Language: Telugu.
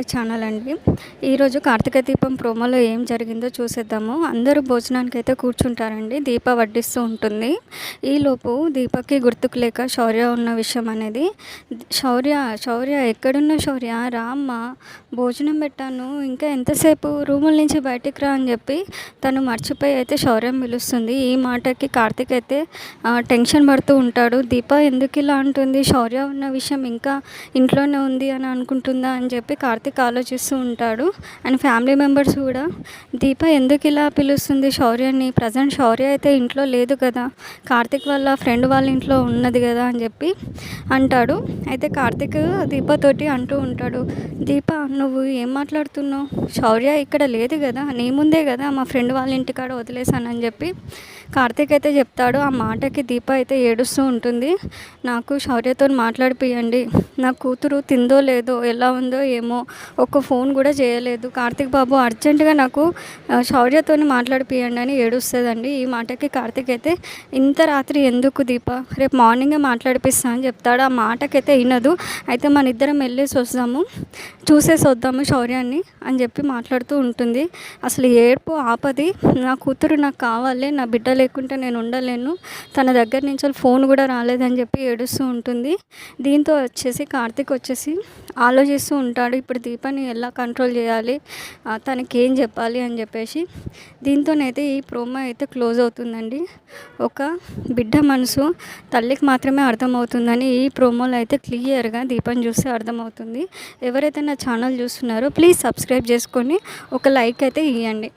ఛానల్ అండి. ఈరోజు కార్తీక దీపం ప్రోమోలో ఏం జరిగిందో చూసేద్దాము. అందరూ భోజనానికైతే కూర్చుంటారండి. దీప వడ్డిస్తూ ఉంటుంది. ఈలోపు దీపకి గుర్తుకు లేక శౌర్య ఉన్న విషయం అనేది, శౌర్య ఎక్కడున్న శౌర్య రా అమ్మ, భోజనం పెట్టాను, ఇంకా ఎంతసేపు, రూముల నుంచి బయటికి రా అని చెప్పి తను మర్చిపోయి అయితే శౌర్యం పిలుస్తుంది. ఈ మాటకి కార్తీక్ అయితే టెన్షన్ పడుతూ ఉంటాడు. దీప ఎందుకు ఇలా అంటుంది, శౌర్య ఉన్న విషయం ఇంకా ఇంట్లోనే ఉంది అని అనుకుంటుందా అని చెప్పి కార్తీక్ ఆలోచిస్తూ ఉంటాడు. అండ్ ఫ్యామిలీ మెంబర్స్ కూడా దీప ఎందుకు ఇలా పిలుస్తుంది శౌర్యని, ప్రజెంట్ శౌర్య అయితే ఇంట్లో లేదు కదా, కార్తీక్ వాళ్ళ ఫ్రెండ్ వాళ్ళ ఇంట్లో ఉన్నది కదా అని చెప్పి అంటాడు. అయితే కార్తీక్ దీపతోటి అంటూ ఉంటాడు, దీప నువ్వు ఏం మాట్లాడుతున్నావు, శౌర్య ఇక్కడ లేదు కదా, నీ ముందే కదా మా ఫ్రెండ్ వాళ్ళ ఇంటికాడ వదిలేసానని చెప్పి కార్తీక్ అయితే చెప్తాడు. ఆ మాటకి దీప అయితే ఏడుస్తూ ఉంటుంది. నాకు శౌర్యతో మాట్లాడిపియండి, నా కూతురు తిందో లేదో, ఎలా ఉందో ఏమో, ఒక్క ఫోన్ కూడా చేయలేదు, కార్తీక్ బాబు అర్జెంటుగా నాకు శౌర్యతో మాట్లాడిపియండి అని ఏడుస్తుందండి. ఈ మాటకి కార్తీక్ అయితే ఇంత రాత్రి ఎందుకు దీప, రేపు మార్నింగే మాట్లాడిపిస్తా అని చెప్తాడు. ఆ మాటకైతే వినదు. అయితే మన ఇద్దరం వెళ్ళేసి వద్దాము, చూసేసి వద్దాము శౌర్యాన్ని అని చెప్పి మాట్లాడుతూ ఉంటుంది. అసలు ఏడుపు ఆపది, నా కూతురు నాకు కావాలి, నా బిడ్డ లేకుంటే నేను ఉండలేను, తన దగ్గర నుంచి ఫోన్ కూడా రాలేదని చెప్పి ఏడుస్తూ ఉంటుంది. దీంతో వచ్చేసి కార్తీక్ వచ్చేసి ఆలోచిస్తూ ఉంటాడు, ఇప్పుడు దీపాన్ని ఎలా కంట్రోల్ చేయాలి, తనకి ఏం చెప్పాలి అని చెప్పేసి. దీంతోనైతే ఈ ప్రోమో అయితే క్లోజ్ అవుతుందండి. ఒక బిడ్డ మనసు తల్లికి మాత్రమే అర్థమవుతుందని ఈ ప్రోమోలో అయితే క్లియర్గా దీపం చూస్తే అర్థమవుతుంది. ఎవరైతే నా ఛానల్ చూస్తున్నారో ప్లీజ్ సబ్స్క్రైబ్ చేసుకొని ఒక లైక్ అయితే ఇవ్వండి.